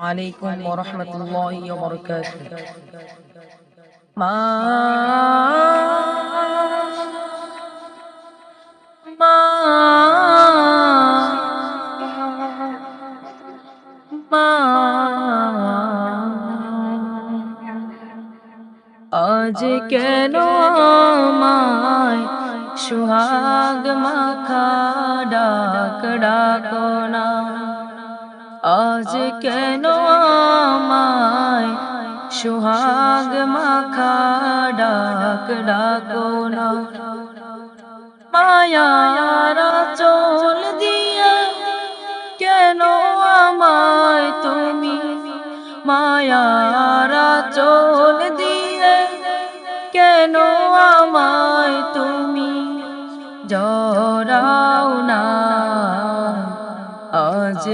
আলাইকুম ওয়া রাহমাতুল্লাহি ওয়া বারাকাতুহু। মা মা মা আজ কেন আমায় সুহাগ মাখা ডাক ডাকো না, আজ কেন আমায় সুহাগ মাখা ডাক ডাকো না। মায়ার চোল দিয়া কেন আমায় তুমি, মায়ার চোল দিয়ে কেন আমায় তুমি জড়াও না, আজ